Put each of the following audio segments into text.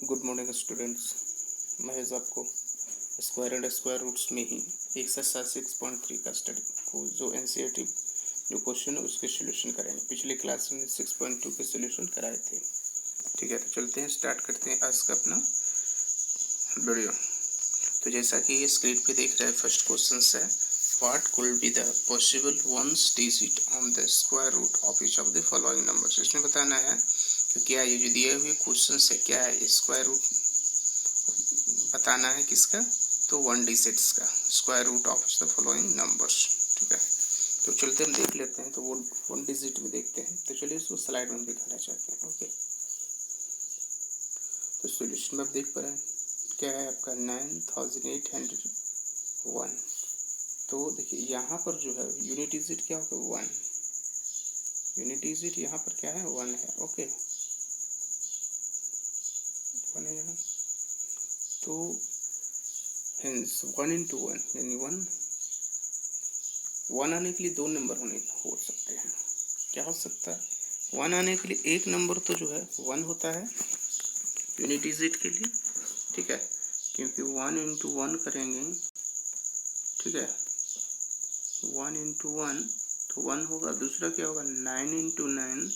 Good morning students. Mahesh आपको square and square roots में ही exercise 6.3 का स्टडी को जो एनसीईआरटी जो क्वेश्चन है उसके सोल्यूशन करेंगे। पिछले क्लास में 6.2 के सोल्यूशन कराए थे। ठीक है, तो चलते हैं, स्टार्ट करते हैं आज का अपना वीडियो। तो जैसा कि ये स्क्रीन पे देख रहे हैं, फर्स्ट क्वेश्चन है what could be the possible ones digit on the square root of each of the following numbers. इसमें बताना है कि क्या ये जो दिए हुए क्वेश्चन है क्या है, स्क्वायर रूट बताना है किसका, तो 1 डिजिट्स का square root of the following numbers. ठीक है, तो चलते हम देख लेते हैं। तो वो 1 डिजिट में देखते हैं। तो चलिए इसको स्लाइड में दिखाना चाहते हैं। ओके, तो सोल्यूशन में आप देख पा रहे हैं क्या है आपका 9801। तो देखिए यहाँ पर जो है यूनिट डिजिट क्या होगा 1, यूनिट डिजिट यहाँ पर क्या है 1 है। ओके, 1 है यहाँ, तो हेंस 1 into 1 यानी 1 आने के लिए 2 नंबर हो सकते हैं। क्या हो सकता है 1 आने के लिए एक नंबर तो जो है 1 होता है यूनिट डिजिट के लिए। ठीक है, क्योंकि 1 into 1 करेंगे, ठीक है, 1 into 1 तो 1 होगा। दूसरा क्या होगा 9 into 9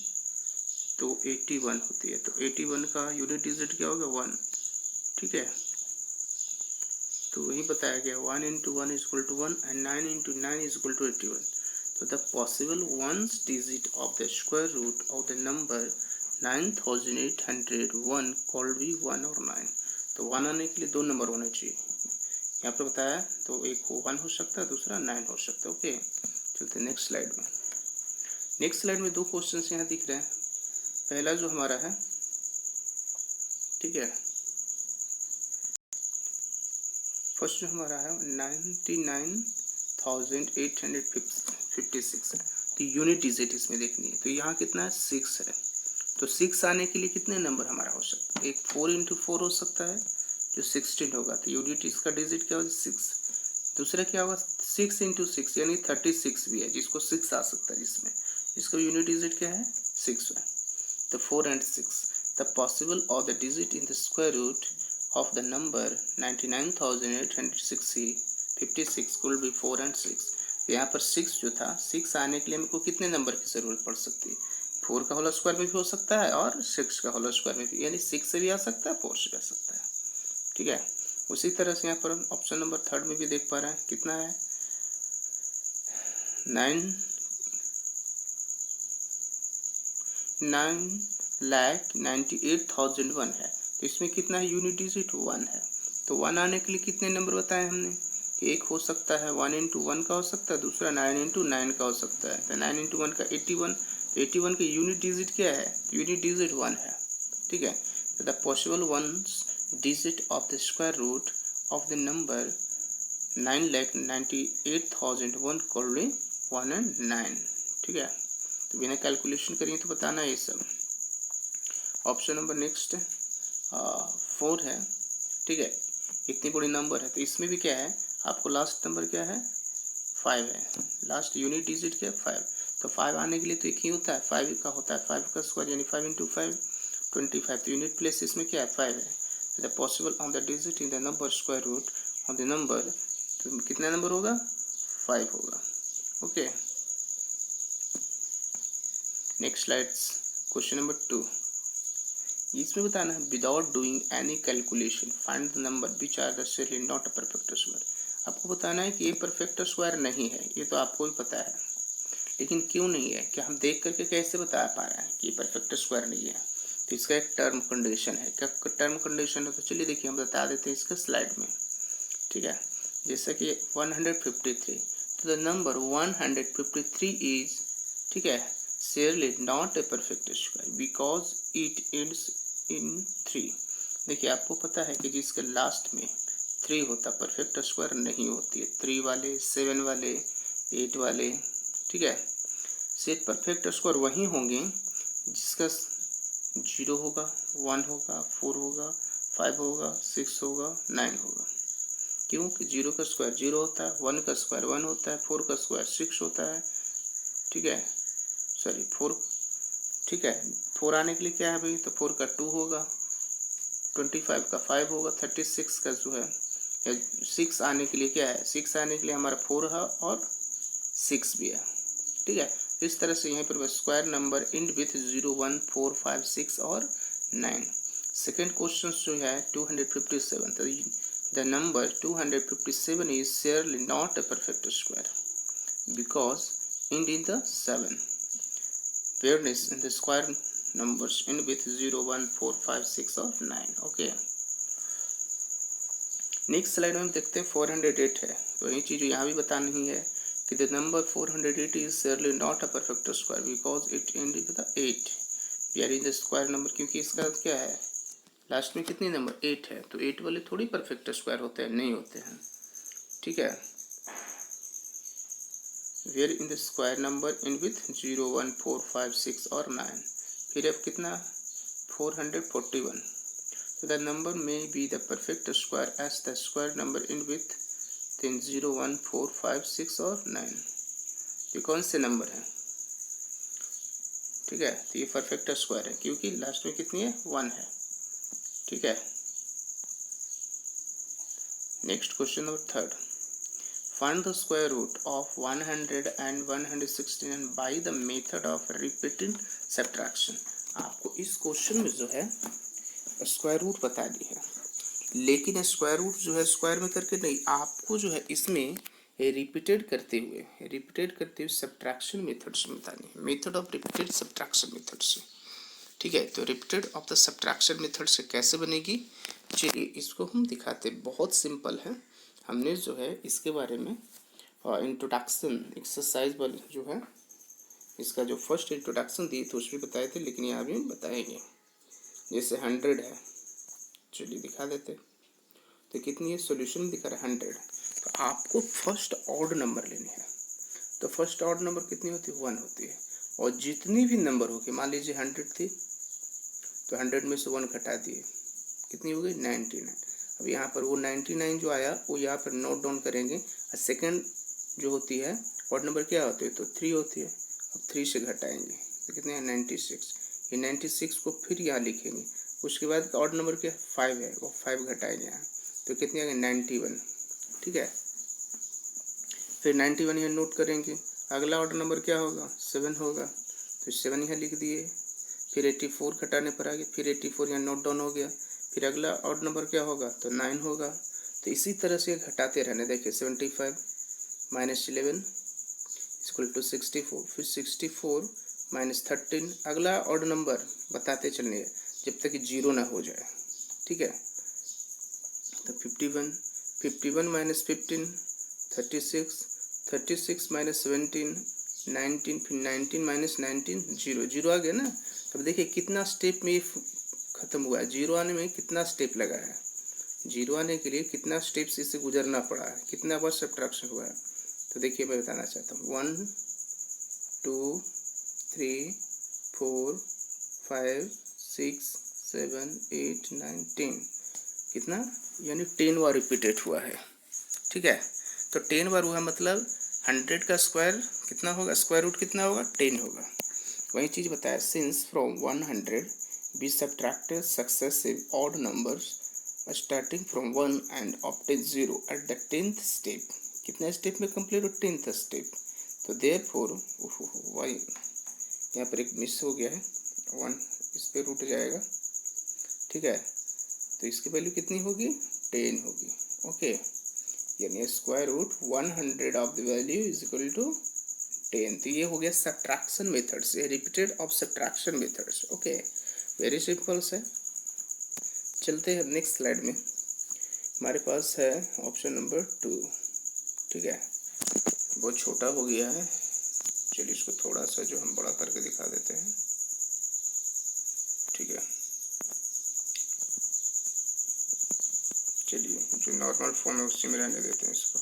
तो 81 होती है। तो 81 का यूनिट डिजिट क्या होगा 1। ठीक है, तो वही बताया गया 1 into 1 is equal to 1 and 9 into 9 is equal to 81. So the possible ones digit of the square root of the number 9801 called be 1 और 9। तो 1 आने के लिए 2 नंबर होने चाहिए। यहाँ पर बताया तो एक 1 हो सकता है, दूसरा 9 हो सकता है। ओके, चलते नेक्स्ट स्लाइड में। नेक्स्ट स्लाइड में 2 क्वेश्चन यहाँ दिख रहे हैं। पहला जो हमारा है, ठीक है, फर्स्ट जो हमारा है 99,856 है। तो यूनिट डिजिट इसमें देखनी है। तो यहाँ कितना है 6 है। तो 6 आने के लिए कितने नंबर हमारा हो सकता है, एक 4 into 4 हो सकता है जो 16 होगा। तो यूनिट इसका डिजिट क्या होगा 6। दूसरा क्या होगा 6 into 6 यानी 36 भी है, जिसको 6 आ सकता है, जिसका यूनिट डिजिट क्या है 6 है। तो 4 and 6 the possible of the digit in the square root of the number 99,856 could be 4 and 6। यहाँ पर 6 जो था, 6 आने के लिए हमको कितने नंबर की जरूरत पड़ सकती है, 4 का होल स्क्वायर में भी हो सकता है और 6 का होल स्क्वायर में भी, यानी 6 से भी आ सकता है, 4 से भी आ सकता है। ठीक है, उसी तरह से यहाँ पर ऑप्शन नंबर 3 में भी देख पा रहे हैं कितना है 9,98,001 है। तो इसमें कितना है यूनिट डिजिट 1 है। तो 1 आने के लिए कितने नंबर बताए हमने कि एक हो सकता है 1 into 1 का हो सकता है, दूसरा 9 into 9 का हो सकता है। तो 9 into 1 का 81। तो 81 का यूनिट डिजिट क्या है, यूनिट डिजिट 1 है। ठीक है, तो the possible ones digit of the square root of the number 9,98,001 code 1 and 9। ठीक है, तो बिना कैलकुलेशन करिए तो बताना है ये सब। ऑप्शन नंबर नेक्स्ट 4 है। ठीक है, इतनी बड़ी नंबर है। तो इसमें भी क्या है आपको लास्ट नंबर क्या है 5 है, लास्ट यूनिट डिजिट क्या है 5। तो 5 आने के लिए तो एक ही होता है 5 का होता है, 5 का स्क्वायर यानी 5 into 5 25। तो यूनिट प्लेस इसमें क्या है 5 है। The possible on the digit in the number square root on the number, तो कितना नंबर होगा 5 होगा। Okay, next slides question number 2। इसमें बताना है without doing any calculation find the number which are the surely not a perfect square. आपको बताना है कि ये परफेक्ट स्क्वायर नहीं है, ये तो आपको ही पता है, लेकिन क्यों नहीं है, क्या हम देख करके कैसे बता पा रहे हैं कि ये परफेक्ट स्क्वायर नहीं है। तो इसका एक टर्म कंडीशन है। क्या टर्म कंडीशन है, तो चलिए देखिए हम बता देते हैं इसका स्लाइड में। ठीक है, जैसा कि 153, तो द नंबर 153 इज, ठीक है, surely not a perfect square because it ends in 3। देखिए आपको पता है कि जिसके लास्ट में 3 होता परफेक्ट स्क्वायर नहीं होती है। 3 वाले, 7 वाले, 8 वाले, ठीक है, सिर्फ परफेक्ट स्क्वायर वही होंगे जिसका 0 होगा, 1 होगा, 4 होगा, 5 होगा, 6 होगा, 9 होगा। क्यों कि 0 का स्क्वायर 0 होता है, 1 का स्क्वायर 1 होता है, 4 का स्क्वायर 6 होता है। ठीक है, सॉरी 4 ठीक है। 4 आने के लिए क्या है भाई, तो 4 का 2 होगा, 25 का 5 होगा, 36 का जो है 6 आने के लिए क्या है, 6 आने के लिए हमारा 4 है और 6 भी है। ठीक है, इस तरह से यहाँ पर स्क्वायर नंबर इंड विथ 0, 1, 4, 5, 6 और 9। सेकेंड क्वेश्चन जो है 257, तो the number 257 is surely not a perfect square because end in the 7 fairness in the square numbers end with 0, 1, 4, 5, 6 और 9। ओके, नेक्स्ट स्लाइड में हम देखते हैं 408 है, तो यही चीज़ यहाँ भी बतानी है कि the number 408 is surely not a perfect square because it end with 8। We are in the square number, क्योंकि इसका क्या है, लास्ट में कितनी नंबर 8 है, तो 8 वाले थोड़ी परफेक्ट स्क्वायर होते हैं, नहीं होते हैं। ठीक है, where in the square number in with 0, 1, 4, 5, 6 और 9। फिर अब कितना 441, so the number may be the perfect square as the square number in with 0, 1, 4, 5, 6 और 9। ये कौन से नंबर है, ठीक है, तो ये परफेक्ट स्क्वायर है क्योंकि लास्ट में कितनी है, 1 है। ठीक है, next question number third, find the square root of 100 and 169 by the method of repeated subtraction। आपको इस क्वेश्चन में जो है स्क्वायर रूट बता दी है, लेकिन स्क्वायर रूट जो है स्क्वायर में करके नहीं, आपको जो है इसमें रिपीटेड करते हुए सब्ट्रैक्शन मेथड से बतानी है, method of repeated subtraction method से। ठीक है, तो repeated of the subtraction method से कैसे बनेगी, चलिए इसको हम दिखाते, बहुत सिंपल है। हमने जो है इसके बारे में इंट्रोडक्शन एक्सरसाइज वाले जो है इसका जो फर्स्ट इंट्रोडक्शन दी तो उसमें बताए थे, लेकिन यहाँ भी बताएंगे। जैसे 100 है, चलिए दिखा देते, तो कितनी है, सॉल्यूशन दिखा रहा है 100, तो आपको फर्स्ट ऑड नंबर लेने हैं। तो फर्स्ट ऑड नंबर कितनी होती है, 1 होती है, और जितनी भी नंबर होगी, मान लीजिए 100 थी तो 100 में से 1 घटा दिए, कितनी हो गई 99। अब यहाँ पर वो 99 जो आया वो यहाँ पर नोट डाउन करेंगे, और सेकेंड जो होती है ऑड नंबर क्या होती है, तो 3 होती है, अब 3 से घटाएंगे तो कितने हैं 96, ये 96 को फिर यहाँ लिखेंगे, उसके बाद ऑड नंबर क्या 5 है, वो 5 घटाएंगे यहाँ, तो कितने आ गए 91। ठीक है, फिर 91 यहाँ नोट करेंगे, अगला ऑर्डर नंबर क्या होगा 7 होगा, तो 7 यहाँ लिख दिए, फिर 84 घटाने पर आ गया, फिर 84 यहाँ नोट डाउन हो गया, फिर अगला ऑर्डर नंबर क्या होगा, तो 9 होगा। तो इसी तरह से घटाते रहने, देखिए 75 माइनस 11 इक्वल टू 64, फिर 64 माइनस 13, अगला ऑर्डर नंबर बताते चलने जब तक कि 0 ना हो जाए। ठीक है, तो 51 माइनस 15 36, 36 माइनस 17 19, फिर 19 माइनस 19 0, 0 आ गया ना। तब देखिए कितना स्टेप में खत्म हुआ है, 0 आने में कितना स्टेप लगा है, 0 आने के लिए कितना स्टेप से इससे गुजरना पड़ा है, कितना बार सब्ट्रैक्शन हुआ है। तो देखिए मैं बताना चाहता हूँ 1 2 3 4 5 6 7 8 9 10, कितना, यानी 10 बार रिपीटेड हुआ है। ठीक है, तो 10 बार हुआ मतलब 100 का स्क्वायर कितना होगा, स्क्वायर रूट कितना होगा 10 होगा। वही चीज़ बताया, since from 100 be subtracted successive odd numbers starting from 1 and obtain 0 at the 10th step. कितना स्टेप में कंप्लीट हो, 10th स्टेप। तो देयरफॉर वाई यहाँ पर एक मिस हो गया है, 1 इस पर रूट जाएगा। ठीक है, तो इसकी वैल्यू कितनी होगी 10 होगी। ओके, यानी square root 100 of the value is equal to 10। तो ये हो गया सब्ट्रैक्शन मेथड से, रिपीटेड ऑफ सब्ट्रैक्शन मेथड से। ओके, वेरी सिंपल से। चलते हैं नेक्स्ट स्लाइड में, हमारे पास है ऑप्शन नंबर 2। ठीक है, बहुत छोटा हो गया है, चलिए इसको थोड़ा सा जो हम बड़ा करके दिखा देते हैं। ठीक है, चलिए जो नॉर्मल फॉर्म है उसी में रहने देते हैं इसको।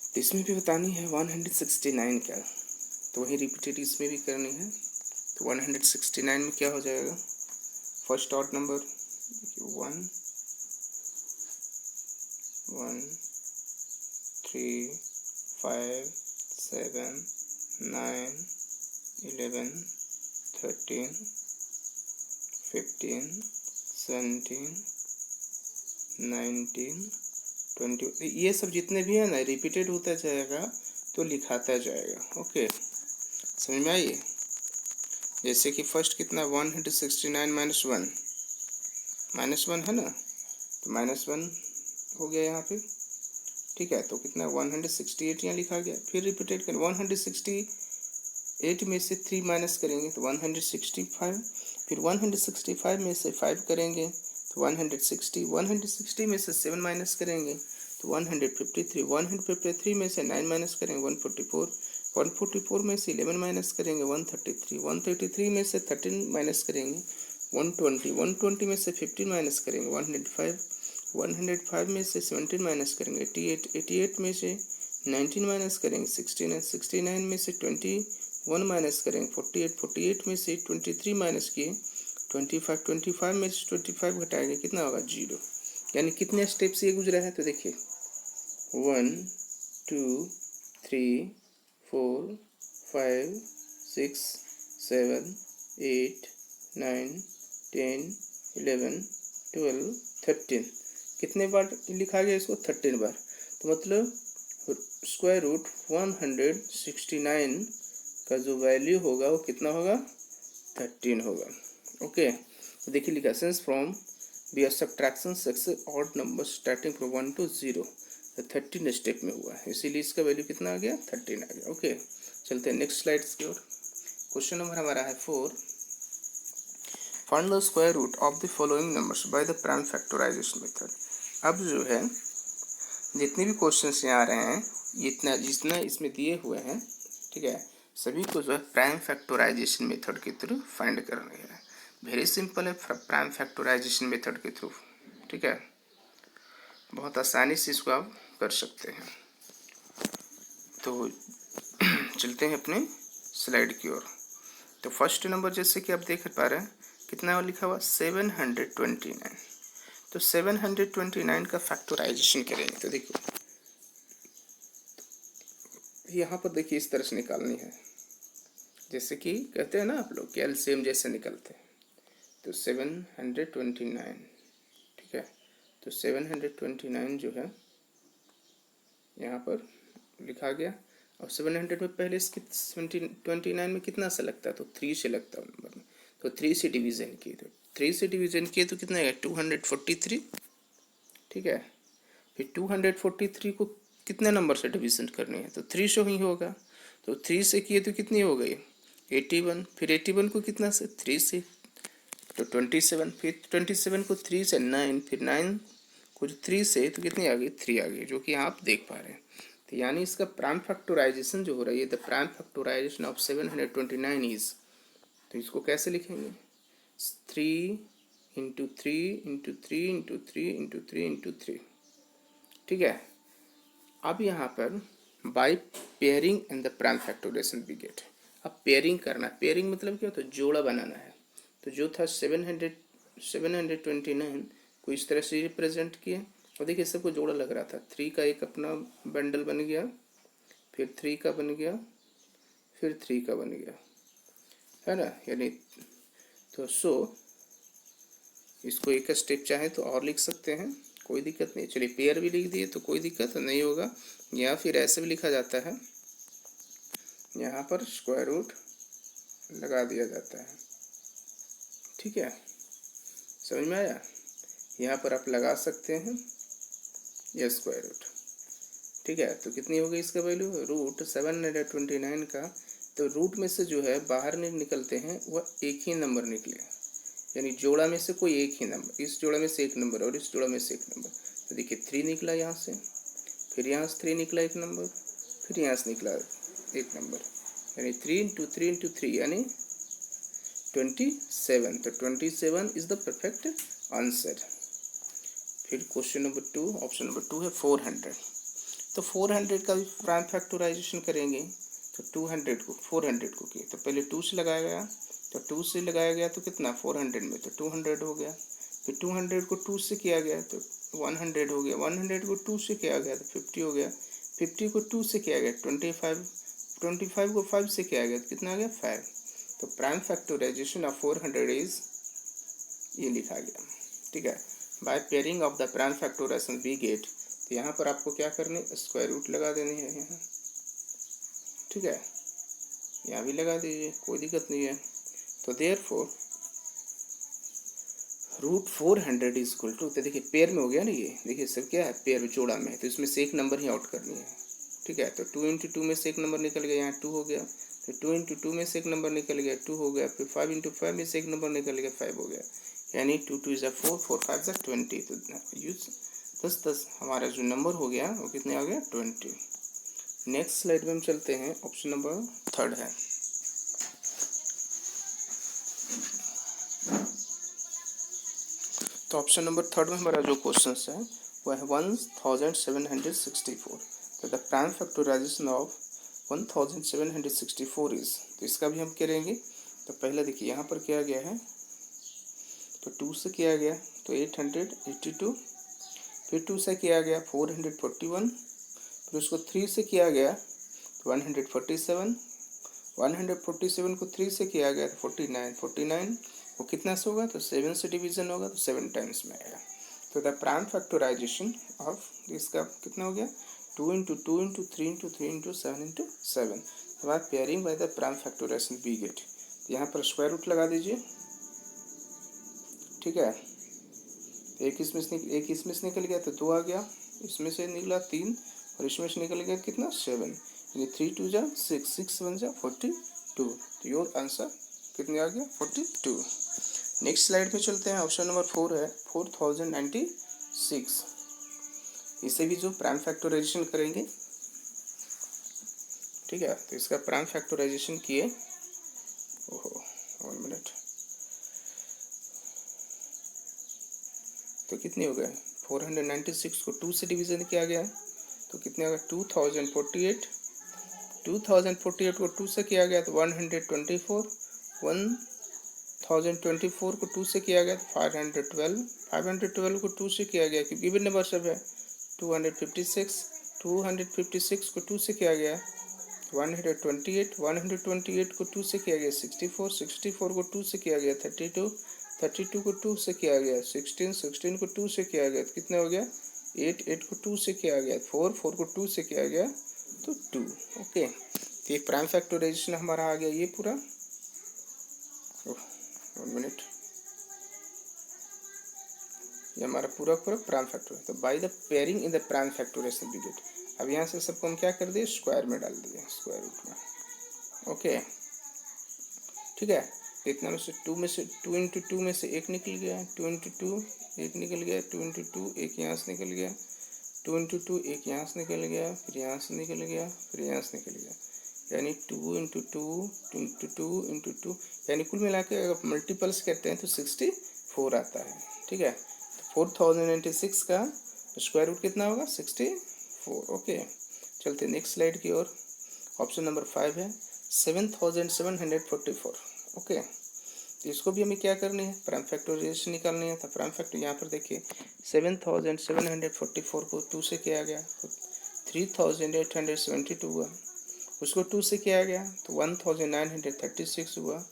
तो इसमें भी बतानी है 169 क्या, तो वही रिपीटेड इसमें भी करनी है। तो 169 में क्या हो जाएगा, फर्स्ट ऑड नंबर 1 1 3 5 7 9 11 13, 15, 17, 19, 20। ये सब जितने भी है ना रिपीटेड होता जाएगा तो लिखाता जाएगा। ओके, समझ में आइए। जैसे कि फर्स्ट कितना 169 -1 है ना, तो -1 हो गया यहाँ पे, ठीक है। तो कितना 168 यहाँ लिखा गया। फिर रिपीटेड करें, 168 में से 3 माइनस करेंगे तो 165, फिर 165 में से 5 करेंगे तो 160 में से 7 माइनस करेंगे तो 153, 153 में से 9 माइनस करेंगे 144, 144 में से 11 माइनस करेंगे 133, 133 में से 13 माइनस करेंगे 120, 120 में से 15 माइनस करेंगे 105, 105 में से 17 माइनस करेंगे 88, 88 में से 19 माइनस करेंगे 69, 69 में से 21 माइनस करेंगे 48, 48 में से 23 माइनस किए 25, 25 में से 25 घटाएंगे कितना होगा 0। यानी कितने स्टेप से ये गुजरा है, तो देखिए 1 2 3 4 5 6 7 8 9 10 11 12 13। कितने बार लिखा गया इसको, 13 बार। तो मतलब स्क्वायर रूट 169 का जो वैल्यू होगा वो कितना होगा, 13 होगा। ओके, तो देखिए लिखा since from B R subtraction success odd number starting from 1 to 0, तो 13 स्टेप में हुआ है, इसीलिए इसका वैल्यू कितना आ गया, 13 आ गया। ओके, चलते हैं नेक्स्ट स्लाइड्स की ओर। क्वेश्चन नंबर हमारा है 4, find the square root of the following numbers by the prime factorization method. अब जो है जितने भी क्वेश्चंस यहाँ आ रहे हैं, इतना जितना इसमें दिए हुए हैं, ठीक है, सभी को जो है प्राइम फैक्टराइजेशन मेथड के थ्रू फाइंड करना है। वेरी सिंपल है प्राइम फैक्टराइजेशन मेथड के थ्रू, ठीक है, बहुत आसानी से इसको आप कर सकते हैं। तो चलते हैं अपने स्लाइड की ओर। तो फर्स्ट नंबर जैसे कि आप देख पा रहे हैं कितना लिखा हुआ 729, तो 729 का फैक्टराइजेशन करेंगे। तो देखो यहाँ पर देखिए इस तरह से निकालनी है, जैसे कि कहते हैं ना आप लोग कि एलसीएम जैसे निकलते हैं। तो 729, ठीक है, तो 729 जो है यहाँ पर लिखा गया। और 700 में पहले इसके 29 में कितना से लगता है, तो 3 से लगता है नंबर में, तो 3 से डिवीज़न किए, तो 3 से डिवीज़न किए तो कितना है 243, ठीक है। फिर 243 को कितने नंबर से डिवीज़न करनी है, तो 3 से ही होगा, तो 3 से किए तो कितनी हो गई 81, फिर 81 को कितना से 3 से, तो 27, फिर 27 को 3 से 9, फिर 9 को 3 से तो कितनी आ गई 3 आ गई, जो कि आप देख पा रहे हैं। तो यानी इसका प्राइम फैक्टराइजेशन जो हो रहा है, the prime factorization of 729 is, तो इसको कैसे लिखेंगे 3 into 3 into 3 into 3 into 3 into 3, ठीक है। अब यहाँ पर by pairing and the prime factorization we get, अब पेयरिंग करना, पेयरिंग मतलब क्या होता है, जोड़ा बनाना है। तो जो था 729 को इस तरह से रिप्रेजेंट किए, और देखिए सबको जोड़ा लग रहा था, 3 का एक अपना बंडल बन गया, फिर 3 का बन गया, फिर 3 का बन गया, है ना। यानी तो इसको एक स्टेप चाहे तो और लिख सकते हैं, कोई दिक्कत नहीं। चलिए पेयर भी लिख दिए तो कोई दिक्कत नहीं होगा, या फिर ऐसे भी लिखा जाता है, यहाँ पर स्क्वायर रूट लगा दिया जाता है, ठीक है, समझ में आया। यहाँ पर आप लगा सकते हैं ये स्क्वायर रूट, ठीक है। तो कितनी हो गई इसका वैल्यू, रूट 729 का, तो रूट में से जो है बाहर निकलते हैं वह एक ही नंबर निकले, यानी जोड़ा में से कोई एक ही नंबर, इस जोड़ा में से एक नंबर और इस जोड़ा में से एक नंबर। तो देखिए 3 निकला यहाँ से, फिर यहाँ से 3 निकला एक नंबर, फिर यहाँ से निकला एक नंबर, यानी 3 इंटू 3 इंटू 3 यानी 27। तो 27 इज द परफेक्ट आंसर। फिर क्वेश्चन नंबर 2, ऑप्शन नंबर 2 है 400, तो 400 का भी प्राइम फैक्टराइजेशन करेंगे। तो 400 को किए तो पहले 2 से लगाया गया, तो 2 से लगाया गया तो कितना 400 में तो 200 हो गया, फिर 200 को 2 से किया गया तो 100 हो गया, 100 को 2 से किया गया तो 50 हो गया, 50 को 2 से किया गया 25, 25 को 5 से किया गया तो कितना आ गया 5, तो प्राइम फैक्टराइजेशन ऑफ 400 इज ये लिखा गया, ठीक है। By pairing of the prime factorization we get, तो यहाँ पर आपको क्या करनी, स्क्वायर रूट लगा देनी है यहाँ, ठीक है, यहाँ भी लगा दीजिए, कोई दिक्कत नहीं है। तो therefore root 400 is equal to, तो देखिए पेयर में हो गया ना, ये देखिए सब क्या है, पेयर जोड़ा में, तो इसमें से एक नंबर ही आउट करनी है, ठीक है। तो 2 × 2 में से एक नंबर निकल गया, यहाँ 2 हो गया, तो 2 × 2 में से एक नंबर निकल गया, 2 हो गया, फिर 5 × 5 में से एक नंबर निकल गया, 5 हो गया, यानी 2 × 2 = 4, 4 × 5 = 20। तो यूज 10 हमारा जो नंबर हो गया वो कितने आ गया, 20। नेक्स्ट स्लाइड में हम चलते हैं, ऑप्शन नंबर 3 है। तो ऑप्शन नंबर 3 में हमारा जो क्वेश्चन है वह है 1764। तो the prime factorization of 1764 is, तो इसका भी हम करेंगे। तो पहले देखिए यहाँ पर किया गया है, तो 2 से किया गया तो 882, फिर 2 से किया गया 441, फिर उसको 3 से किया गया तो 147, 147 को 3 से किया गया तो 49, 49 वो कितना से होगा, तो 7 से डिवीजन होगा तो 7 टाइम्स में आएगा। तो द प्राइम फैक्टराइजेशन ऑफ इसका कितना हो गया, 2 × 2 × 3 × 3 × 7 × 7। तो बाद pairing by the prime factorization we get, तो यहाँ पर स्क्वायर रूट लगा दीजिए, ठीक है। एक इसमें से निकल गया तो 2 आ गया, इसमें से निकला 3 और इसमें से निकल गया कितना, 7, यानी 3 × 2 = 6, 6 × 1 = 42। तो योर आंसर कितने आ गया, 42। नेक्स्ट स्लाइड पे चलते हैं, ऑप्शन नंबर 4 है 4096। इसे भी जो प्राइम फैक्टराइजेशन करेंगे, ठीक है। तो इसका प्राइम फैक्टराइजेशन किए, ओहो 1 मिनट, तो कितने हो गए, 496 को 2 से डिवीजन किया गया तो कितने होगा, 2048, 2048 को 2 से किया गया तो 124, 1024 को 2 से किया गया तो 512, 512 को 2 से किया गया क्योंकि गिवन नंबर सब है, 256, 256 को 2 से किया गया 128, 128 को 2 से किया गया 64, 64 को 2 से किया गया 32, 32 को 2 से किया गया 16, 16 को 2 से किया गया तो कितना हो गया 8, 8 को 2 से किया गया 4, 4 को 2 से किया गया तो 2। ओके, तो ये प्राइम फैक्टराइजेशन हमारा आ गया ये पूरा, 1 मिनट, ये हमारा पूरा प्राइम फैक्टर है। तो by the pairing in the prime factorization we get, अब यहाँ से सबको हम क्या कर दिए, स्क्वायर में डाल दिए, स्क्वायर रूट में, ओके, ठीक है। इतना में से 2 × 2 में से एक निकल गया, 2 × 2 एक निकल गया, 2 × 2 एक यहाँ से निकल गया, 2 × 2 एक यहाँ से निकल गया, फिर यहाँ से निकल गया, फिर यहाँ से निकल गया, यानी 2 × 2 × 2 × 2, यानी कुल मिला के अगर मल्टीपल्स करते हैं तो 64 आता है, ठीक है। 4096 का स्क्वायर रूट कितना होगा, 64। ओके, चलते नेक्स्ट स्लाइड की ओर। ऑप्शन नंबर 5 है 7744। ओके, तो इसको भी हमें क्या करनी है, प्राइम फैक्टराइजेशन निकालनी है। तो प्राइम फैक्टर यहाँ पर देखिए 7744 को 2 से किया गया तो 3872 हुआ, उसको 2 से किया गया तो 1936 हुआ,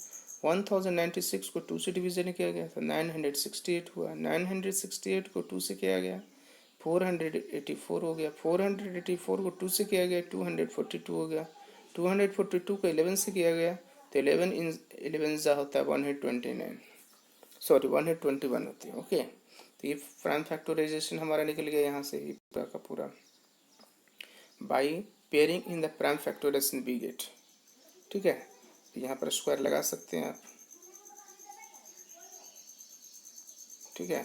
1096 को 2 से डिवीजन किया गया तो 968 हुआ, 968 को 2 से किया गया 484 हो गया, 484 को 2 से किया गया 242 हो गया, 242 को 11 से किया गया तो 11 जा होता है 129, सॉरी 121 होती है। ओके, तो ये प्राइम फैक्टराइजेशन हमारा निकल गया यहाँ से ही पूरा का पूरा by pairing in the prime factorization we get, ठीक है। यहाँ पर स्क्वायर लगा सकते हैं आप, ठीक है।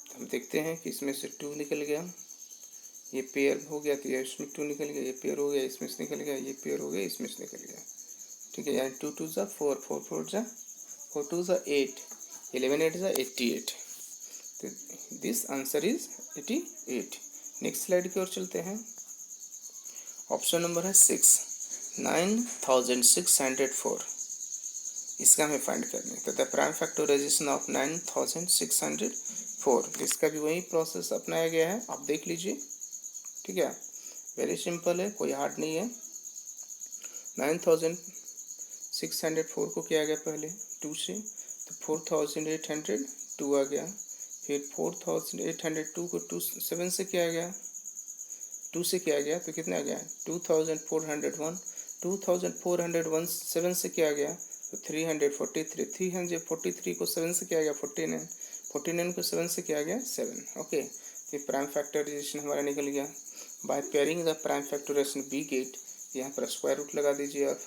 तो हम देखते हैं कि इसमें से 2 निकल गया, ये पेयर हो गया तो ये इसमें 2 निकल गया, ये पेयर हो गया इसमें से निकल गया, ये पेयर हो गया इसमें से निकल गया, ठीक है। यानी 2 2 = 4, 4 4 = 4 2 = 8, 11 8 = 88। तो this answer is 88। Next slide की ओर चलते हैं। ऑप्शन नंबर है 6, 9604, इसका हमें फाइंड करना है। तो द प्राइम फैक्टराइजेशन ऑफ 9604, इसका भी वही प्रोसेस अपनाया गया है, आप देख लीजिए, ठीक है। वेरी सिंपल है, कोई हार्ड नहीं है। 604 को क्या आ गया पहले 2 से, तो 4802 आ गया। फिर 4802 को 7 से क्या आ गया, 2 से क्या आ गया, तो कितना आ गया 2401। 2401 7 से क्या आ गया, तो 343। 343 को 7 से क्या आ गया 49। 49 को 7 से क्या आ गया 7। ओके, तो प्राइम फैक्टराइजेशन हमारा निकल गया। By pairing the prime factorization we get, यहाँ पर स्क्वायर रूट लगा दीजिए आप,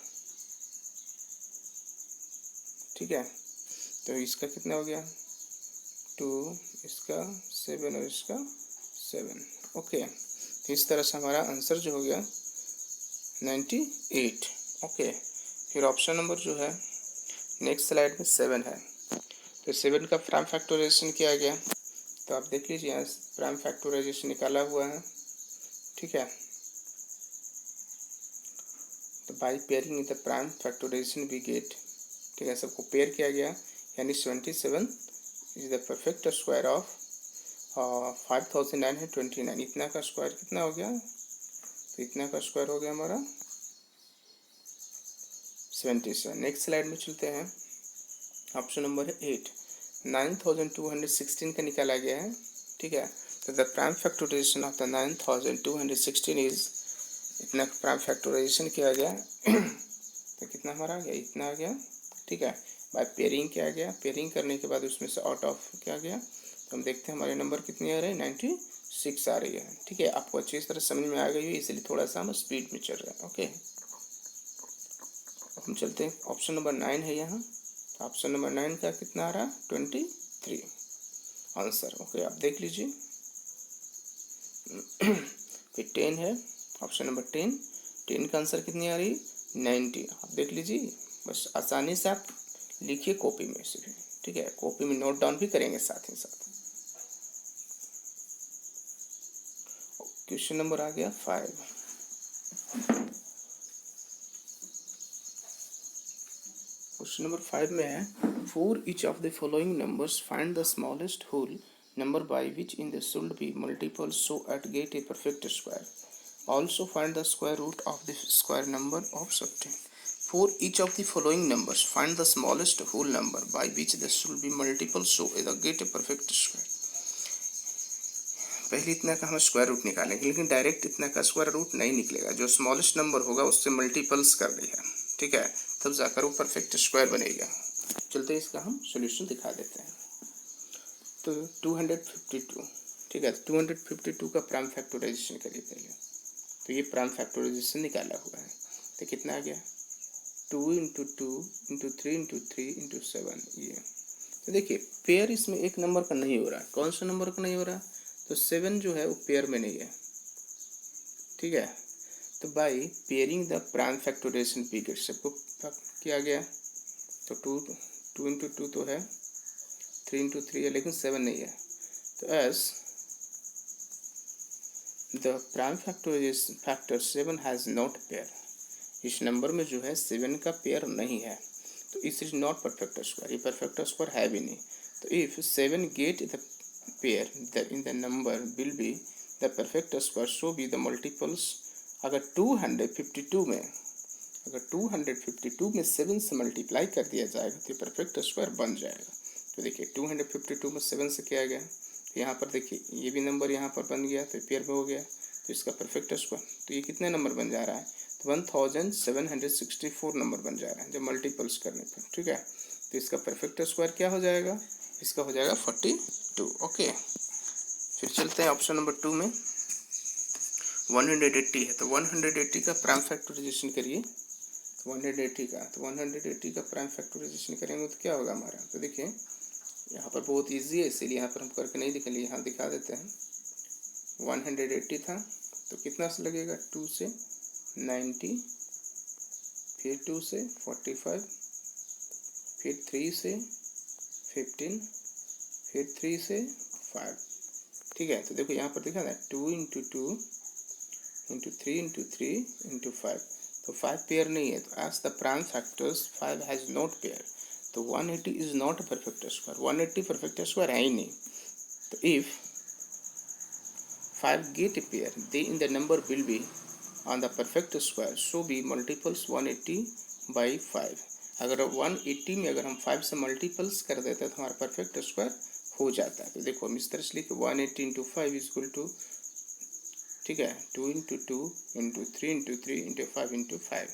ठीक है। तो इसका कितना हो गया 2, इसका 7 और इसका 7। ओके, तो इस तरह से हमारा आंसर जो हो गया 98। ओके, फिर ऑप्शन नंबर जो है नेक्स्ट स्लाइड में 7 है। तो 7 का प्राइम फैक्टराइजेशन किया गया, तो आप देख लीजिए यहाँ प्राइम फैक्टराइजेशन निकाला हुआ है, ठीक है। तो by pairing the prime factorization we get, ठीक है, सबको पेयर किया गया, यानी 27 is the perfect square of 5929। इतना का स्क्वायर कितना हो गया, तो इतना का स्क्वायर हो गया हमारा 77। नेक्स्ट स्लाइड में चलते हैं। ऑप्शन नंबर 8 9216 का निकाला गया है, ठीक है। तो the prime factorization of the 9216 is, इतना प्राइम फैक्टराइजेशन किया गया तो कितना हमारा आ गया, इतना आ गया, ठीक है। बाय पेयरिंग किया गया, पेयरिंग करने के बाद उसमें से आउट ऑफ क्या गया, तो हम देखते हैं हमारे नंबर कितनी आ रहे हैं 96 आ रही है, ठीक है। आपको अच्छी तरह समझ में आ गई है, इसलिए थोड़ा सा हम स्पीड में चल रहे हैं। ओके, हम चलते हैं, ऑप्शन नंबर 9 है यहाँ। ऑप्शन नंबर 9 का कितना आ रहा है 23 आंसर। ओके, आप देख लीजिए। फिर 10 है, ऑप्शन नंबर 10 का आंसर कितनी आ रही 90। आप देख लीजिए, बस आसानी से आप लिखिए कॉपी में से भी, ठीक है, कॉपी में नोट डाउन भी करेंगे साथ ही साथ। क्वेश्चन नंबर आ गया 5। क्वेश्चन नंबर 5 में है, for each of the following numbers find the smallest whole number by which in the should be multiple so at get a perfect square. Also find the square root of the square number of 17. For each of the following numbers find the smallest whole number by which there should be multiple so get a perfect square. पहले इतना का हम square root निकालेंगे, लेकिन direct इतना का square root नहीं निकलेगा, जो स्मॉलेस्ट नंबर होगा उससे मल्टीपल्स कर देगा, ठीक है, तब जाकर वो परफेक्ट स्क्वायर बनेगा। चलते इसका हम सॉल्यूशन दिखा देते हैं। तो 252, ठीक है, 252 का प्राइम फैक्टराइजेशन करिए पहले। तो ये प्राइम फैक्टराइजेशन निकाला हुआ है, तो कितना आ गया 2 × 2 × 3 × 3 × 7। ये तो देखिए पेयर इसमें एक नंबर का नहीं हो रहा है, कौन सा नंबर का नहीं हो रहा है, तो 7 जो है वो पेयर में नहीं है, ठीक है। तो by pairing the prime factorization we get सबको किया गया, तो 2 × 2 तो है, 3 × 3 है, लेकिन 7 नहीं है। तो S the prime factor 7 has not pair, इस नंबर में जो है 7 का पेयर नहीं है, तो इस इज नॉट परफेक्ट स्क्वायर, ये परफेक्ट स्क्वायर है भी नहीं। तो if 7 get the pair in the number will be the perfect square so be the multiples. अगर 252 में 7 से मल्टीप्लाई कर दिया जाएगा तो परफेक्ट स्क्वायर बन जाएगा। तो देखिए 252 में 7 से क्या आ गया, तो यहाँ पर देखिए ये भी नंबर यहाँ पर बन गया, तो पेयर में हो गया, तो इसका परफेक्ट स्क्वायर, तो ये कितने नंबर बन जा रहा है, तो 1764 नंबर बन जा रहा है जब मल्टीपल्स करने पर, ठीक है। तो इसका परफेक्ट स्क्वायर क्या हो जाएगा, इसका हो जाएगा 42। ओके, फिर चलते हैं ऑप्शन नंबर 2 में। 180 है, तो 180 का प्राइम फैक्टराइजेशन करिए, 180 का, तो 180 का प्राइम फैक्टराइजेशन करेंगे तो क्या होगा हमारा, तो देखिए यहाँ पर बहुत इजी है, इसीलिए यहाँ पर हम करके नहीं दिखा लिए, यहाँ दिखा देते हैं। 180 था, तो कितना से लगेगा 2 से 90, फिर 2 से 45, फिर 3 से 15, फिर 3 से 5, ठीक है। तो देखो यहाँ पर दिखा है 2 × 2 × 3 × 3 × 5, तो 5 पेयर नहीं है, तो as the prime factors 5 has not pair, तो 180 is not a perfect square, 180 perfect square है ही नहीं। तो if 5 get a pair they in the number will be on the perfect square so be multiples 180 by 5। अगर 180 में अगर हम 5 से मल्टीपल्स कर देते हैं तो हमारा परफेक्ट स्क्वायर हो जाता है। तो देखो हम इस तरह से लिखे 180 इंटू 5 इक्वल टू, ठीक है, 2 into 2 into 3 into 3 into 5 into 5।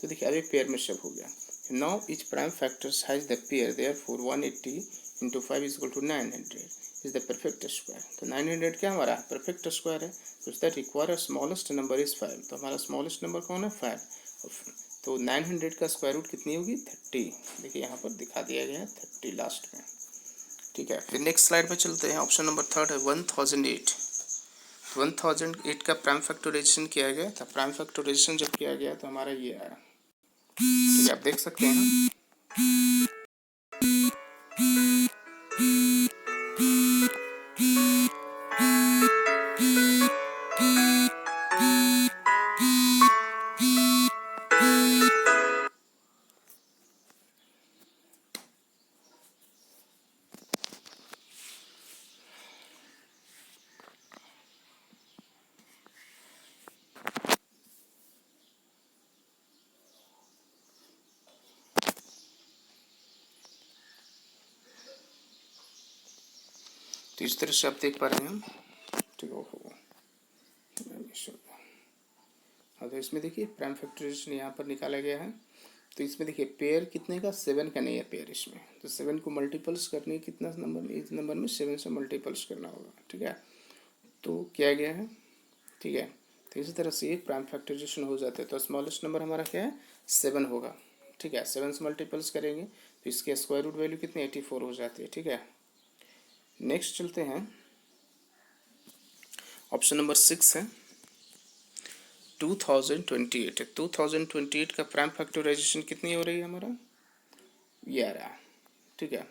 तो देखिए अब एक पेयर में सब हो गया। Now each prime factors has the pair, therefore 180 into 5 equal to 900 is the perfect square. तो 900 क्या हमारा परफेक्ट स्क्वायर है। तो that require smallest number is 5। तो हमारा स्मॉलेस्ट नंबर कौन है 5। तो 900 का स्क्वायर रूट कितनी होगी 30। देखिए यहाँ पर दिखा दिया गया है 30 लास्ट में, ठीक है। फिर नेक्स्ट स्लाइड पे चलते हैं। ऑप्शन नंबर 3 है 1008। 1008 का प्राइम फैक्टराइजेशन किया गया था। प्राइम फैक्टराइजेशन जब किया गया तो हमारा ये आया, ठीक है, आप देख सकते हैं। तो इस तरह से आप देख पा रहे हैं हम, ठीक है। हाँ, तो इसमें देखिए प्राइम फैक्टराइजेशन यहाँ पर निकाला गया है। तो इसमें देखिए पेयर कितने का 7 का नहीं है पेयर इसमें। तो 7 को मल्टीपल्स करने कितना नंबर में, इस नंबर में 7 से मल्टीपल्स करना होगा, ठीक है। तो किया गया है, ठीक है। तो इसी तरह से प्राइम फैक्टराइजेशन हो जाते हैं। तो स्मॉलेस्ट नंबर हमारा क्या है 7 होगा, ठीक है। 7 से मल्टीपल्स करेंगे तो इसके स्क्वायर रूट वैल्यू कितनी 84 हो जाती है, ठीक है। नेक्स्ट चलते हैं, ऑप्शन नंबर 6 है 2028 है। 2028 का प्राइम फैक्टराइजेशन कितनी हो रही है हमारा 11, ठीक है।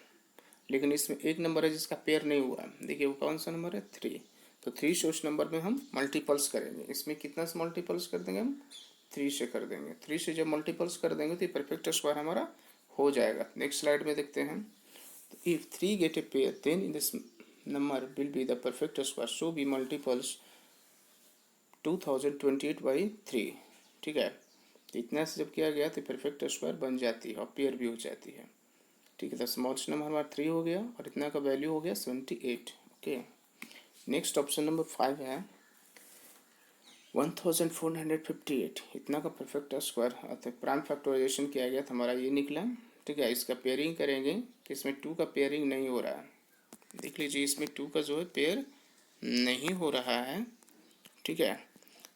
लेकिन इसमें एक नंबर है जिसका पेयर नहीं हुआ है। देखिए वो कौन सा नंबर है 3। तो 3 से उस नंबर में हम मल्टीपल्स करेंगे। इसमें कितना से मल्टीपल्स कर देंगे हम 3 से कर देंगे। 3 से जब मल्टीपल्स कर देंगे तो ये परफेक्ट स्क्वायर हमारा हो जाएगा। नेक्स्ट स्लाइड में देखते हैं। तो if 3 get a pair then in this number will be the perfect square, so be multiples 2028 by 3, ठीक है। तो इतना से जब किया गया तो परफेक्ट स्क्वायर बन जाती है और पेयर भी हो जाती है, ठीक है। तो स्मॉलेस्ट नंबर हमारा 3 हो गया और इतना का वैल्यू हो गया 78, ओके। नेक्स्ट ऑप्शन नंबर 5 है 1458। इतना का परफेक्ट स्क्वायर प्राइम फैक्टराइजेशन किया गया तो हमारा ये निकला, ठीक है। इसका पेयरिंग करेंगे कि इसमें 2 का पेयरिंग नहीं हो रहा है। देख लीजिए इसमें 2 का जो है पेयर नहीं हो रहा है, ठीक है।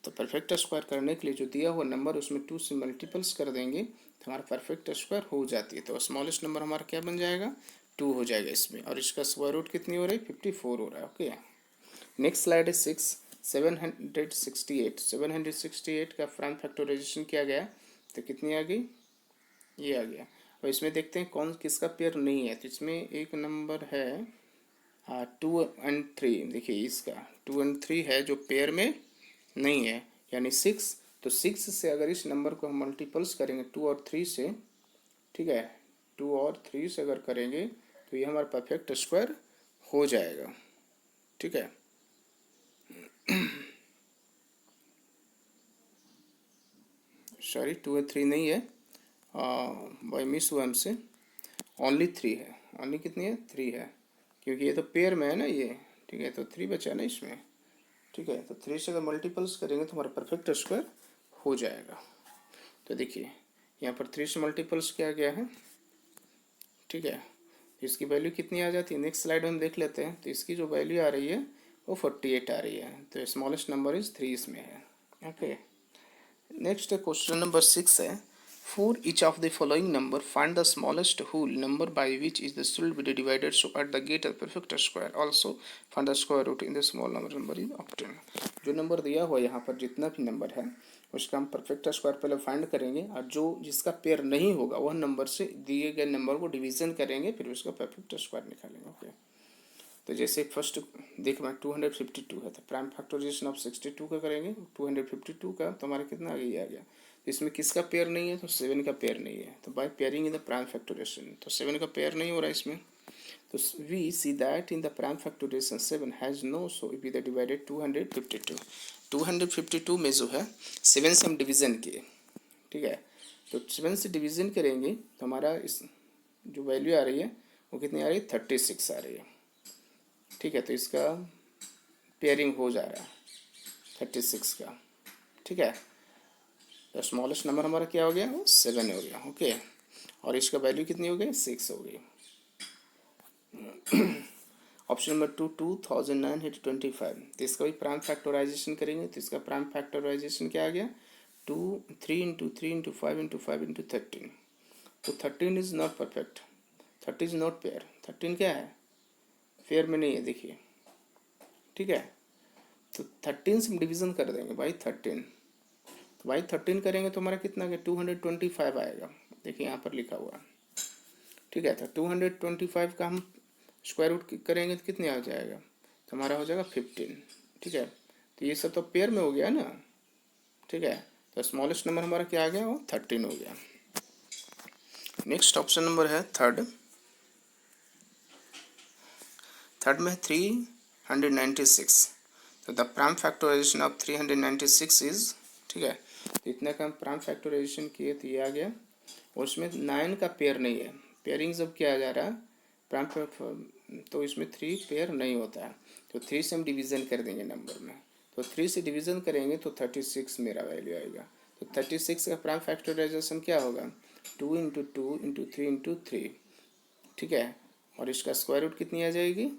तो परफेक्ट स्क्वायर करने के लिए जो दिया हुआ नंबर उसमें 2 से मल्टीपल्स कर देंगे तो हमारा परफेक्ट स्क्वायर हो जाती है। तो स्मॉलेस्ट नंबर हमारा क्या बन जाएगा 2 हो जाएगा इसमें, और इसका स्क्वायर रूट कितनी हो रही है 54 हो रहा है, ओके। नेक्स्ट स्लाइड है 6 768। 768 का प्राइम फैक्टराइजेशन किया गया तो कितनी आ गई ये आ गया। और इसमें देखते हैं कौन किसका पेयर नहीं है। तो इसमें एक नंबर है 2 और 3। देखिए इसका 2 और 3 है जो पेयर में नहीं है, यानी 6। तो 6 से अगर इस नंबर को हम मल्टीपल्स करेंगे 2 और 3 से, ठीक है, 2 और 3 से अगर करेंगे तो ये हमारा परफेक्ट स्क्वायर हो जाएगा, ठीक है। सॉरी 2 और 3 नहीं है, बाई मिस हुआ हमसे, ओनली 3 है। ओनली कितनी है 3 है, क्योंकि ये तो पेयर में है ना ये, ठीक है। तो 3 बचा ना इसमें, ठीक है। तो 3 से अगर मल्टीपल्स करेंगे तो हमारा परफेक्ट स्क्वायर हो जाएगा। तो देखिए यहाँ पर 3 से मल्टीपल्स किया गया है, ठीक है। इसकी वैल्यू कितनी आ जाती है नेक्स्ट स्लाइड में हम देख लेते हैं। तो इसकी जो वैल्यू आ रही है वो 48 आ रही है। तो स्मॉलेस्ट नंबर इज 3 इसमें है, ओके। नेक्स्ट क्वेश्चन नंबर 6 है for each of the following number find the smallest whole number by which is the should be divided so at the get of perfect square, also find the square root in the small number is obtain. जो number दिया हुआ यहाँ पर जितना भी number है उसका हम परफेक्ट स्क्वायर पहले फाइंड करेंगे, और जो जिसका पेयर नहीं होगा वह नंबर से दिए गए नंबर को डिवीजन करेंगे, फिर उसका परफेक्ट स्क्वायर निकालेंगे, ओके। तो जैसे फर्स्ट देख मैं 252 है तो प्राइम फैक्टराइजेशन ऑफ 62 का करेंगे 252 का, तो हमारा कितना आ गया। तो इसमें किसका पेयर नहीं है तो 7 का पेयर नहीं है। तो by pairing in the prime factorization तो 7 का पेयर नहीं हो रहा है इसमें। तो we see that in the prime factorization 7 has no, so be the divided 252 में जो है 7 से हम डिवीजन किए, ठीक है। तो 7 से डिवीज़न करेंगे तो हमारा इस जो वैल्यू आ रही है वो कितनी आ रही है, 36 आ रही है। ठीक है, तो इसका पेयरिंग हो जा रहा है 36 का। ठीक है, तो स्मॉलेस्ट नंबर हमारा क्या हो गया, वो 7 हो गया। ओके, और इसका वैल्यू कितनी हो गई, 6 हो गई। ऑप्शन नंबर 2, 2925, तो इसका भी प्राइम फैक्टराइजेशन करेंगे तो इसका प्राइम फैक्टराइजेशन क्या आ गया, 3 इंटू 3 इंटू 5 इंटू 5 इंटू 13। तो 13 is not perfect, 30 is not pair. 13 क्या है, पेयर में नहीं है, देखिए। ठीक है, तो 13 से हम डिवीज़न कर देंगे भाई 13, तो भाई 13 करेंगे तो हमारा कितना आ गया, 225 आएगा। देखिए यहाँ पर लिखा हुआ है। ठीक है, तो 225 का हम स्क्वायर रूट करेंगे तो कितने आ जाएगा, तो हमारा हो जाएगा 15। ठीक है, तो ये सब तो पेयर में हो गया ना। ठीक है, तो स्मॉलेस्ट नंबर हमारा क्या आ गया, वो 13 हो गया। नेक्स्ट ऑप्शन नंबर है थर्ड में 396। तो the prime factorization of 396 is, ठीक है, तो इतना का हम प्राइम फैक्टराइजेशन किए तो ये आ गया, और उसमें 9 का पेयर नहीं है। पेयरिंग जब किया जा रहा है प्राइम तो इसमें 3 पेयर नहीं होता है, तो 3 से हम डिवीज़न कर देंगे नंबर में। तो 3 से डिवीज़न करेंगे तो 36 मेरा वैल्यू आएगा। तो 36 का प्राइम फैक्टराइजेशन क्या होगा, 2 इंटू 2 इंटू 3 इंटू 3। ठीक है, और इसका स्क्वायर रूट कितनी आ जाएगी,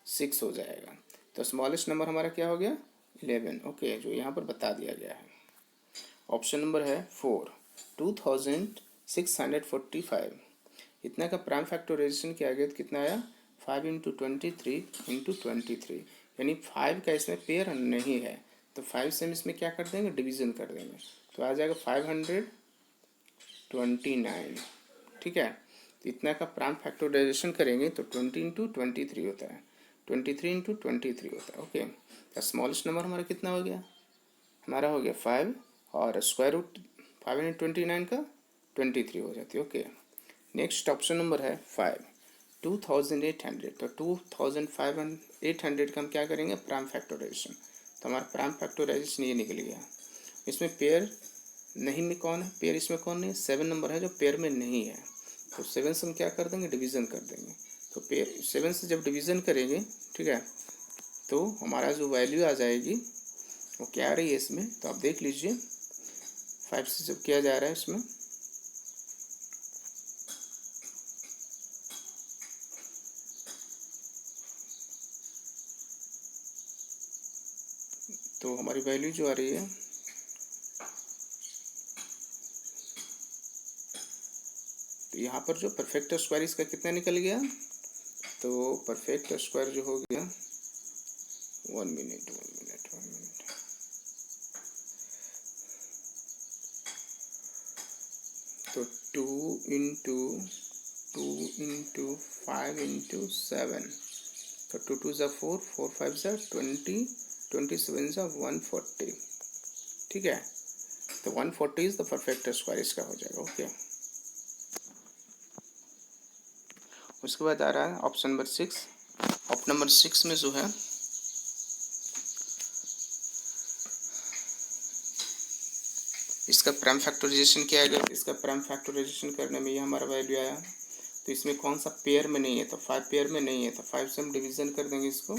6 हो जाएगा। तो स्मॉलेस्ट नंबर हमारा क्या हो गया, 11। ओके, जो यहाँ पर बता दिया गया है। ऑप्शन नंबर है 4, 2645। इतना का प्राइम फैक्टराइजेशन किया गया तो कितना आया, 5 इंटू 23 इंटू 23, यानी 5 का इसमें पेयर नहीं है, तो 5 से हम इसमें क्या कर देंगे, डिवीज़न कर देंगे, तो आ जाएगा 529। ठीक है, तो इतना का प्राइम फैक्टराइजेशन करेंगे तो 20 इंटू 23 होता है, 23 इंटू 23 होता है। ओके, तो स्मॉलेस्ट नंबर हमारा कितना हो गया, हमारा हो गया 5, और स्क्वायर रूट 5 इंटू 29 का 23 हो जाती है। ओके, नेक्स्ट ऑप्शन नंबर है 5, 2800। तो 2800 का हम क्या करेंगे, प्राइम फैक्टराइजेशन। तो हमारा प्राइम फैक्टराइजेशन ये निकल गया। इसमें पेयर नहीं में कौन है, पेयर इसमें कौन नहीं है, 7 नंबर है जो पेयर में नहीं है, तो 7 से हम क्या कर देंगे, डिवीज़न कर देंगे। तो पेयर 7 से जब डिवीज़न करेंगे, ठीक है, तो हमारा जो वैल्यू आ जाएगी वो क्या आ रही है इसमें, तो आप देख लीजिए। 5 से जब किया जा रहा है इसमें, तो हमारी वैल्यू जो आ रही है, तो यहाँ पर जो परफेक्ट स्क्वायर इसका कितना निकल गया, तो परफेक्ट स्क्वायर जो हो गया, 1 मिनट, तो 2 इंटू 5 इंटू 7, तो 2 2 ज़ा 4, 4 5 ज़ा 20, 27 ज़ा 140। ठीक है, तो 140 इज़ द परफेक्ट स्क्वायर इसका हो जाएगा। ओके, उसके बाद आ रहा है ऑप्शन नंबर 6। ऑप्शन नंबर 6 में जो है इसका प्राइम फैक्टराइजेशन किया गया, इसका प्राइम फैक्टराइजेशन करने में ये हमारा वैल्यू आया, तो इसमें कौन सा पेयर में नहीं है, तो 5 पेयर में नहीं है, तो 5 से हम डिवीज़न कर देंगे इसको।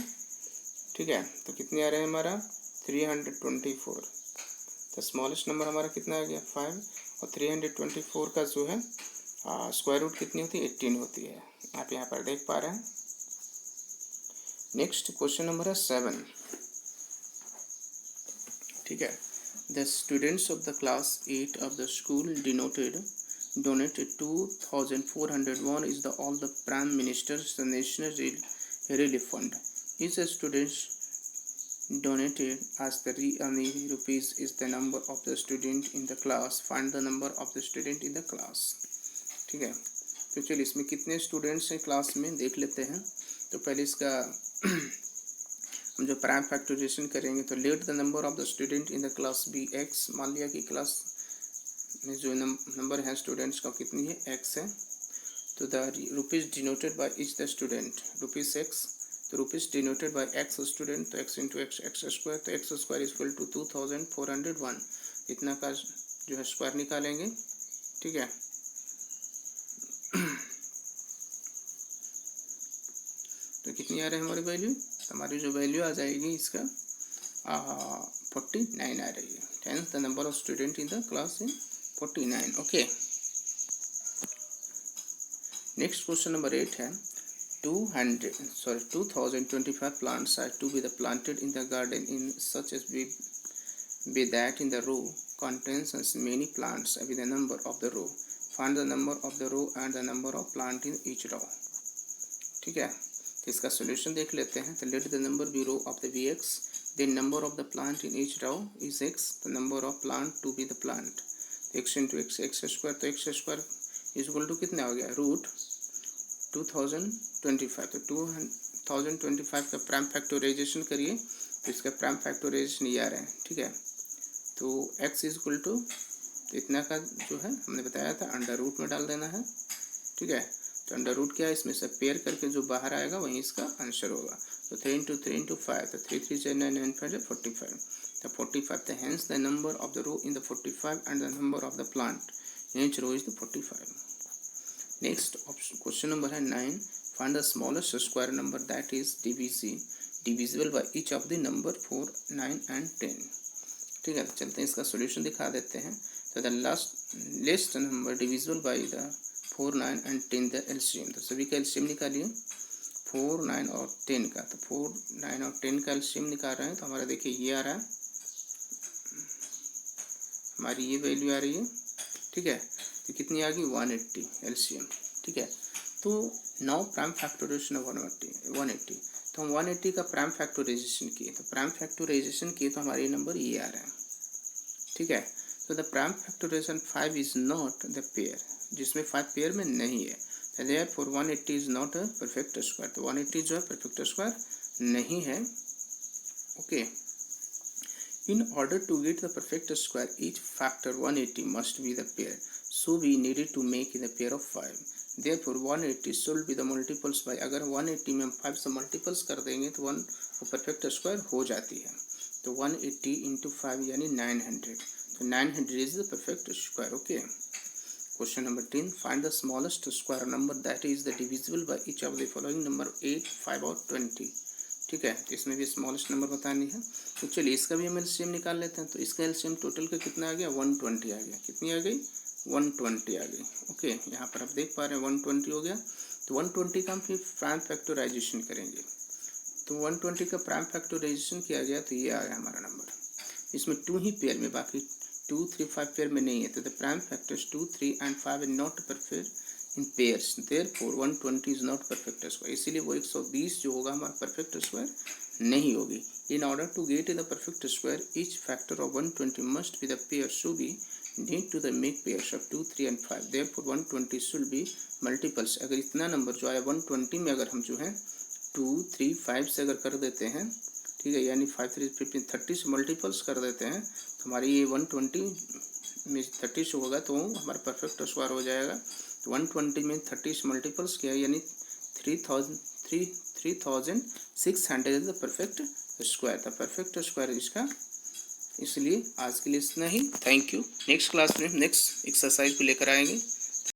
ठीक है, तो कितने आ रहे हैं हमारा, 324। तो स्मॉलेस्ट नंबर हमारा कितना आ गया, 5, और 324 का जो है स्क्वायर रूट कितनी होती है, 18 होती है, आप यहाँ पर देख पा रहे हैं। नेक्स्ट क्वेश्चन नंबर है 7। ठीक है, the students of the class 8 of the school donated 2401 is the all the prime minister's the national relief fund. Each student donated as the rupees is the number of the student in the class. Find the number of the student in the class. ठीक है, तो चलिए इसमें कितने students हैं class में देख लेते हैं। तो पहले इसका हम जो प्राइम फैक्टराइजेशन करेंगे, तो let the number of the student in the class be x. मान लिया कि क्लास में जो नंबर है स्टूडेंट्स का कितनी है, एक्स है। तो the rupees denoted by each the student, rupees x, तो rupees denoted by x student, तो x into x, x square, तो x square is equal to 2401। इतना का जो है स्क्वायर निकालेंगे, ठीक है। तो कितनी आ रही है हमारी वैल्यू, हमारी जो वैल्यू आ जाएगी इसका 49 आ रही है। Hence the number of student in the class in 49। Okay, next question number 8 है 2025 plants are to be planted in the garden in such as be that in the row contains as many plants with the number of the row. Find the number of the row and the number of plant in each row. ठीक है, तो इसका solution देख लेते हैं। तो let the number be row of the Vx, then number of the plant in each row is x, the number of plant to be the plant, x into x, x square, तो x square is equal to कितना हो गया, root 2025। तो 2025 का prime factorisation करिए, तो इसका prime factorisation ये आ रहा है। ठीक है, तो x इज इक्वल टू इतना का जो है हमने बताया था अंडर रूट में डाल देना है। ठीक है, तो अंडर रूट क्या है, इसमें से पेयर करके जो बाहर आएगा वही इसका आंसर होगा। तो 3 into 3 into 5, तो 3 3 9 9 5 45, तो 45। तो hence the number of the row in the 45 and the number of the plant in each row is the 45। Next question number है 9, find the smallest square number that is divisible by each of the number 4, 9 and 10। ठीक है, तो चलते हैं इसका solution दिखा देते हैं। तो the लेस्ट number divisible by the 4, 9 and 10 the LCM. तो सभी का एलसीएम निकालिए, 4, 9 और 10 का। तो 4, 9 और 10 का एलसीएम निकाल रहे हैं, तो हमारा देखिए ये आ रहा है, हमारी ये वैल्यू आ रही है। ठीक है, तो कितनी आ गई, 180 एलसीएम। ठीक है, तो नाउ प्राइम फैक्टराइजेशन 180। तो हम 180 का प्राइम फैक्टराइजेशन किए, तो प्राइम फैक्टराइजेशन किए तो हमारे नंबर ये आ रहा है। ठीक है, तो the prime factorization 5 is not the pair, जिसमें 5 पेयर में नहीं है। तो therefore 180 is not a perfect square. तो 180 जो है परफेक्ट स्क्वायर नहीं है। Okay, in order to get the perfect square each factor 180 must be the pair, so we needed to make in a pair of 5. therefore 180 should be the multiples by, अगर 180 में हम 5 से multiples कर देंगे तो 1 वो परफेक्ट स्क्वायर हो जाती है। तो 180 into 5 यानी 900, तो 900 is the perfect square. Okay, question number 10, find the smallest square number that is the divisible by each of the following number 8, 5 और 20। ठीक है, तो इसमें भी स्मॉलेस्ट नंबर बतानी है। तो चलिए इसका भी हम एलसीएम निकाल लेते हैं। तो इसका एलसीएम टोटल का कितना आ गया, 120 आ गया। कितनी आ गई, 120 आ गई। ओके, यहाँ पर आप देख पा रहे हैं 120 हो गया। तो 120 का हम फिर प्राइम फैक्टराइजेशन करेंगे। तो 120 का प्राइम फैक्टराइजेशन किया गया, तो ये आ गया हमारा नंबर। इसमें 2 ही पेयर में, बाकी 2, 3, 5 पेयर में नहीं है। तो the prime factors 2, 3 and 5 are not perfect in pairs, therefore 120 is not perfect square. इसीलिए वो 120 जो होगा हमारा परफेक्ट स्क्वायर नहीं होगी। In order to get the perfect square each factor of 120 must be the pair, so be need to the make pairs of 2, 3 and 5, therefore 120 should be multiples. अगर इतना number जो आया 120 में अगर हम जो है 2, 3, 5 से अगर कर देते हैं, ठीक है, यानी 5, 3, 15, 30 से मल्टीपल्स कर देते हैं, तो हमारी ये 120 में 30 से होगा तो हमारा परफेक्ट स्क्वायर हो जाएगा। तो 120 में 30 से मल्टीपल्स किया यानी 3600 इज द परफेक्ट स्क्वायर। था परफेक्ट स्क्वायर इसका। इसलिए आज के लिए इतना ही। Thank you. नेक्स्ट क्लास में नेक्स्ट एक्सरसाइज को लेकर आएंगे।